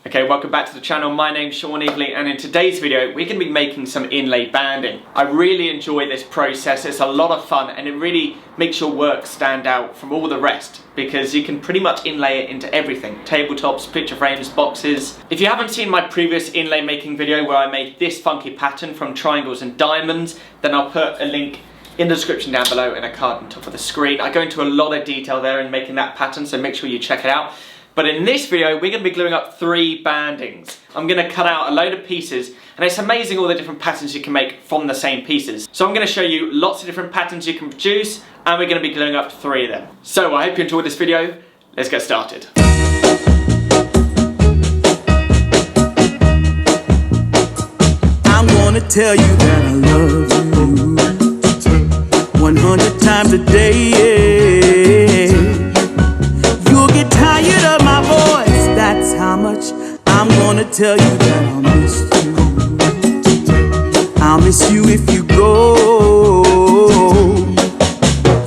Okay, welcome back to the channel. My name's Sean Eagley, and in today's video we're going to be making some inlay banding. I really enjoy this process. It's a lot of fun and it really makes your work stand out from all the rest because you can pretty much inlay it into everything. Tabletops, picture frames, boxes. If you haven't seen my previous inlay making video where I made this funky pattern from triangles and diamonds, then I'll put a link in the description down below and a card on top of the screen. I go into a lot of detail there in making that pattern, so make sure you check it out. But in this video, we're going to be gluing up 3 bandings. I'm going to cut out a load of pieces, and it's amazing all the different patterns you can make from the same pieces. So I'm going to show you lots of different patterns you can produce, and we're going to be gluing up 3 of them. So I hope you enjoyed this video. Let's get started. I'm going to tell you that I love you 100 times a day. You'll get tired of my voice, that's how much I'm gonna tell you that I'll miss you. I'll miss you if you go.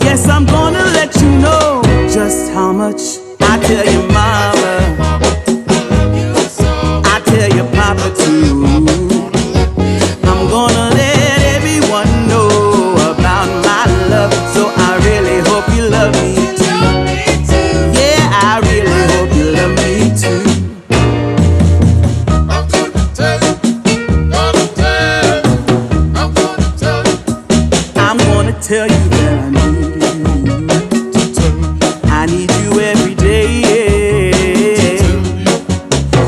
Yes, I'm gonna let you know just how much I tell your mama, I tell your papa too. I'm gonna let everyone know about my love, so I really hope you love me. I really hope you love me too. I'm gonna tell you, I'm gonna tell you that I need you every day.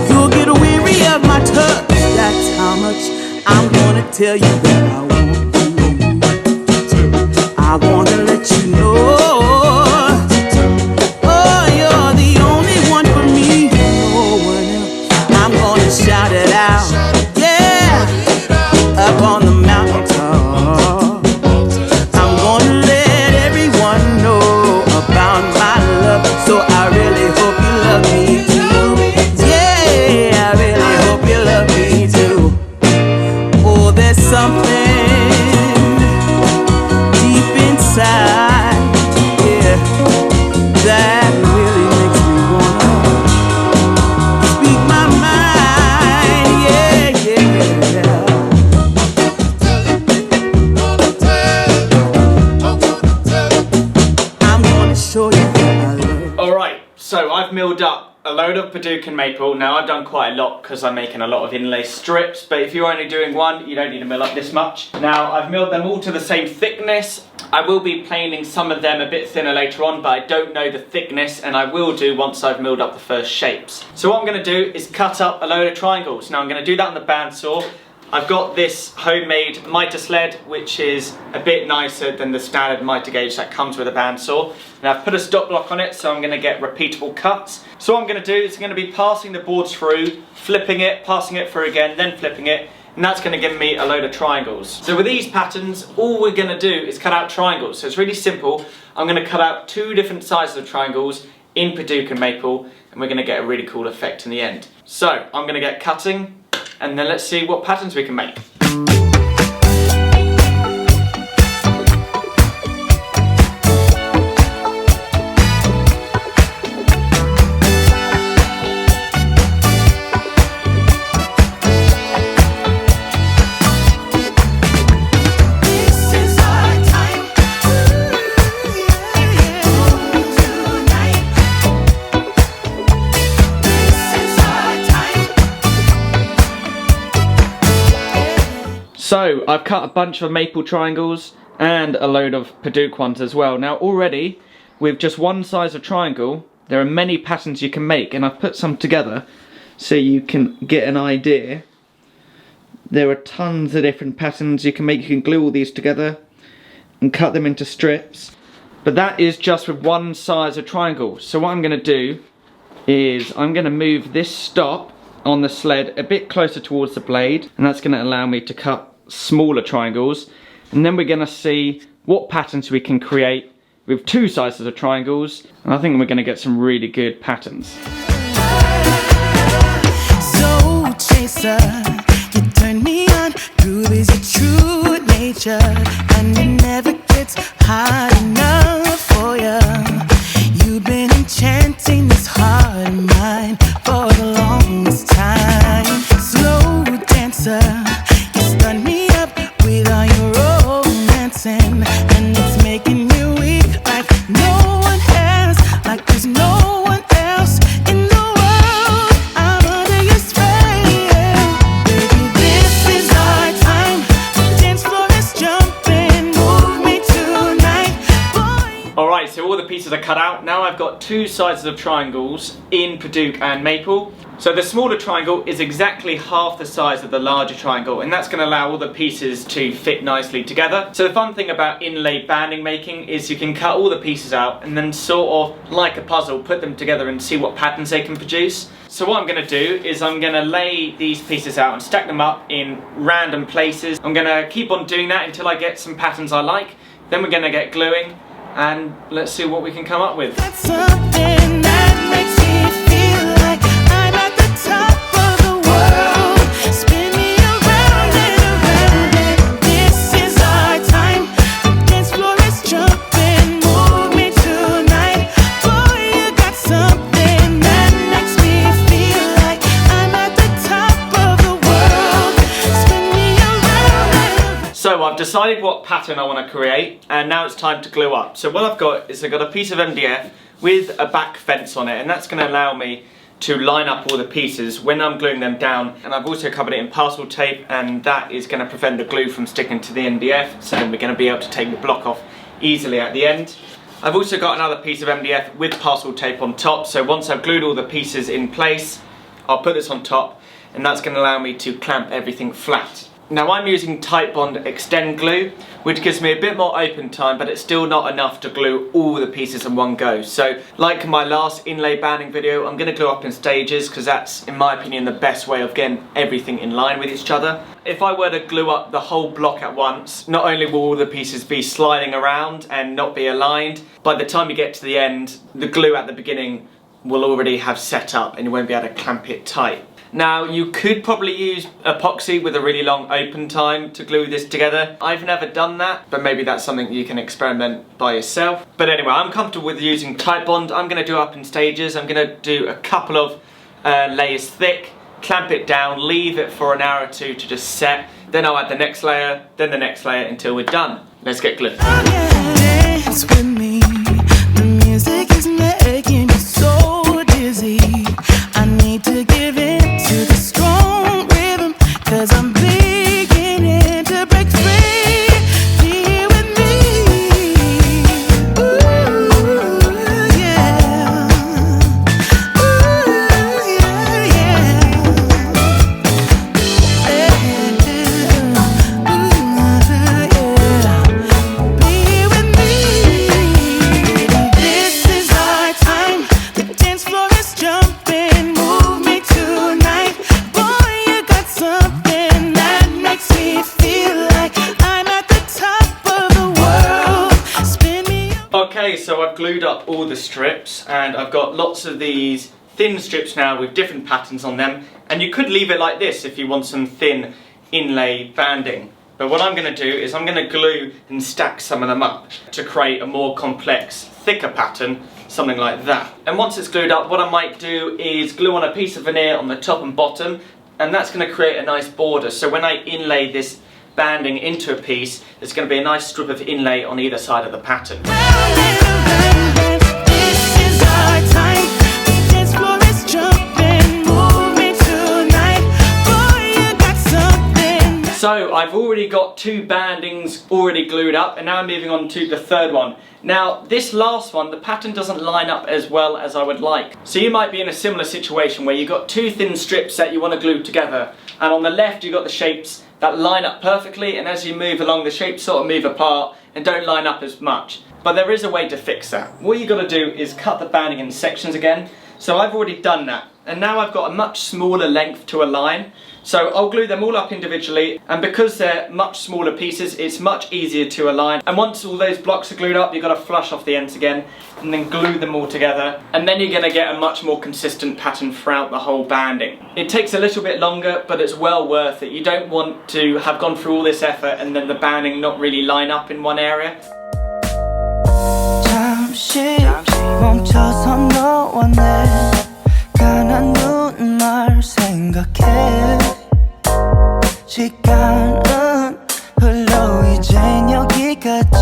You'll get weary of my touch, that's how much I'm gonna tell you that I want you. I wanna let you know. Shout it out, yeah, up on the mountaintop. I'm gonna let everyone know about my love, so I really hope you love me too. Yeah, I really hope you love me too. Oh, there's something deep inside, yeah, that really makes me wanna speak my mind. So I've milled up a load of paducah and maple. Now I've done quite a lot because I'm making a lot of inlay strips, but if you're only doing one, you don't need to mill up this much. Now I've milled them all to the same thickness. I will be planing some of them a bit thinner later on, but I don't know the thickness, and I will do once I've milled up the first shapes. So what I'm going to do is cut up a load of triangles. Now I'm going to do that on the bandsaw. I've got this homemade miter sled, which is a bit nicer than the standard miter gauge that comes with a bandsaw. And I've put a stop block on it, so I'm going to get repeatable cuts. So what I'm going to do is I'm going to be passing the boards through, flipping it, passing it through again, then flipping it, and that's going to give me a load of triangles. So with these patterns, all we're going to do is cut out triangles. So it's really simple. I'm going to cut out 2 different sizes of triangles in paducah and maple, and we're going to get a really cool effect in the end. So I'm going to get cutting, and then let's see what patterns we can make. So I've cut a bunch of maple triangles and a load of paducah ones as well. Now already, with just one size of triangle, there are many patterns you can make, and I've put some together so you can get an idea. There are tons of different patterns you can make. You can glue all these together and cut them into strips. But that is just with one size of triangle. So what I'm going to do is I'm going to move this stop on the sled a bit closer towards the blade, and that's going to allow me to cut smaller triangles, and then we're going to see what patterns we can create with 2 sizes of triangles, and I think we're going to get some really good patterns. So chaser, you turn me on, groove is your true nature, and it never gets hard enough for you. You've been enchanting this heart of mine for the longest time. pieces are cut out, now I've got two sizes of triangles in paducah and maple. So the smaller triangle is exactly half the size of the larger triangle, and that's going to allow all the pieces to fit nicely together. So the fun thing about inlay banding making is you can cut all the pieces out and then sort of, like a puzzle, put them together and see what patterns they can produce. So what I'm going to do is I'm going to lay these pieces out and stack them up in random places. I'm going to keep on doing that until I get some patterns I like. Then we're going to get gluing, and let's see what we can come up with. That's something that makes me feel like I'm at the top of the world. Spin me around and around, and this is our time. The dance floor is jumping, move me tonight. Boy, you got something that makes me feel like I'm at the top of the world. Spin me around and around. So I've decided what pattern I want to create, and now it's time to glue up. So what I've got is I've got a piece of MDF with a back fence on it, and that's going to allow me to line up all the pieces when I'm gluing them down. And I've also covered it in parcel tape, and that is going to prevent the glue from sticking to the MDF, so we're going to be able to take the block off easily at the end. I've also got another piece of MDF with parcel tape on top, so once I've glued all the pieces in place, I'll put this on top, and that's going to allow me to clamp everything flat. Now I'm using Titebond Extend glue, which gives me a bit more open time, but it's still not enough to glue all the pieces in one go. So like my last inlay banding video, I'm going to glue up in stages, because that's, in my opinion, the best way of getting everything in line with each other. If I were to glue up the whole block at once, not only will all the pieces be sliding around and not be aligned, by the time you get to the end, the glue at the beginning will already have set up and you won't be able to clamp it tight. Now you could probably use epoxy with a really long open time to glue this together. I've never done that, but maybe that's something you can experiment by yourself. But anyway, I'm comfortable with using Titebond. I'm going to do up in stages. I'm going to do a couple of layers thick, clamp it down, leave it for an hour or two to just set. Then I'll add the next layer, then the next layer until we're done. Let's get glued. Dance with me. The music is making me so dizzy. I need to give in to the strong rhythm, 'cause I'm beginning to break free. Be here with me. Ooh, yeah. Ooh, yeah, yeah. Be here with me. This is our time. The dance floor is jumping. Move me tonight. Boy, you got something that makes me feel like I'm at the top of the world. Spin me. Okay, so I've glued up all the strips, and I've got lots of these thin strips now with different patterns on them, and you could leave it like this if you want some thin inlay banding. But what I'm going to do is I'm going to glue and stack some of them up to create a more complex, thicker pattern, something like that. And once it's glued up, what I might do is glue on a piece of veneer on the top and bottom, and that's going to create a nice border. So when I inlay this banding into a piece, there's going to be a nice strip of inlay on either side of the pattern. This is our time. The dance floor is jumping. Move me tonight. Boy, you got something. So I've already got two bandings already glued up, and now I'm moving on to the third one. Now this last one, the pattern doesn't line up as well as I would like. So you might be in a similar situation where you've got two thin strips that you want to glue together, and on the left you've got the shapes that line up perfectly, and as you move along the shapes sort of move apart and don't line up as much. But there is a way to fix that. What you've got to do is cut the banding in sections again. So I've already done that, and now I've got a much smaller length to align. So I'll glue them all up individually, and because they're much smaller pieces, it's much easier to align. And once all those blocks are glued up, you've got to flush off the ends again and then glue them all together, and then you're going to get a much more consistent pattern throughout the whole banding. It takes a little bit longer, but it's well worth it. You don't want to have gone through all this effort and then the banding not really line up in one area. 잠시 멈춰서 너와 내 가난 눈말 생각해. 시간은 흘러 이젠 여기까지.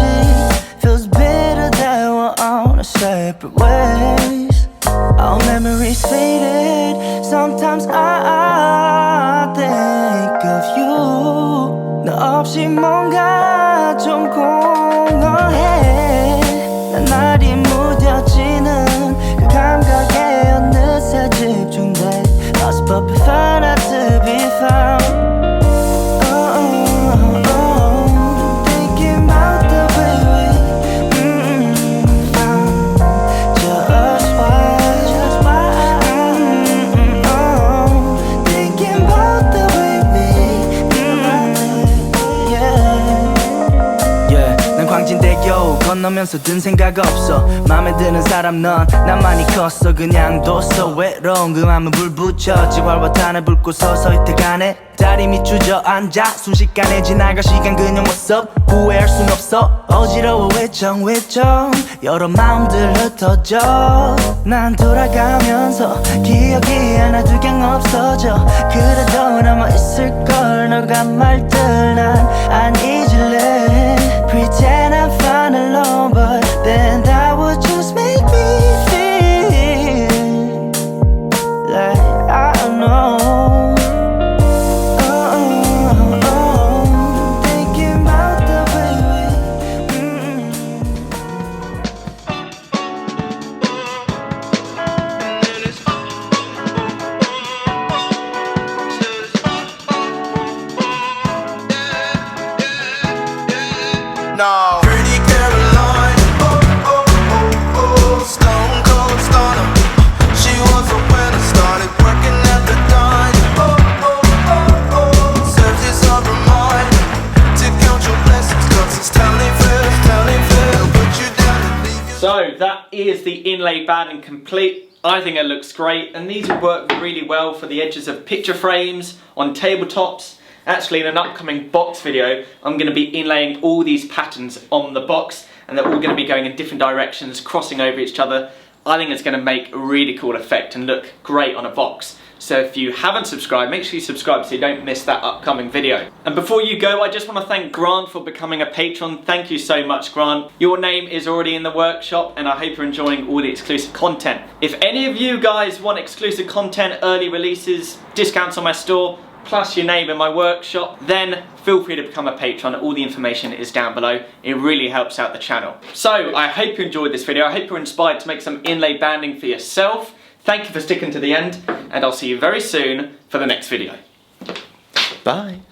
Feels bitter that we're on our separate ways. Our memories faded. Sometimes I think of you. 너 없이 뭔가 좀 공허해. 난 날이 무뎌 prefer not to be found. Thinking about the way we found just why. Thinking about the way we yeah. 난 광진대교 건너면서 든 생각 없어. 맘에 드는 사람 넌 나만이 컸어. 그냥 뒀어. 외로운 그 맘은 불 붙여 지활화탄을 붉고 서서히 태가네. 다리 밑 주저앉아 순식간에 지나가 시간 그냥 what's up. 후회할 순 없어. 어지러워 외정 여러 마음들 흩어져. 난 돌아가면서 기억이 하나 두 경 없어져. 그래도 남아있을걸 너가 말들 난 안 잊을래. Pretend I'm fine alone, but then that would just make me feel like I don't know. Thinking about the way No. Pretty Caroline, stone cold stunner. She was a winner, started working at the dine. Serves this up her mind to count your blessings, 'cause it's telling fair, put you down and leave you. So that is the inlay banding complete. I think it looks great, and these would work really well for the edges of picture frames, on tabletops. Actually, in an upcoming box video, I'm going to be inlaying all these patterns on the box, and they're all going to be going in different directions, crossing over each other. I think it's going to make a really cool effect and look great on a box. So if you haven't subscribed, make sure you subscribe so you don't miss that upcoming video. And before you go, I just want to thank Grant for becoming a patron. Thank you so much, Grant. Your name is already in the workshop, and I hope you're enjoying all the exclusive content. If any of you guys want exclusive content, early releases, discounts on my store, plus your name in my workshop, then feel free to become a patron. All the information is down below. It really helps out the channel. So I hope you enjoyed this video. I hope you're inspired to make some inlay banding for yourself. Thank you for sticking to the end, and I'll see you very soon for the next video. Bye.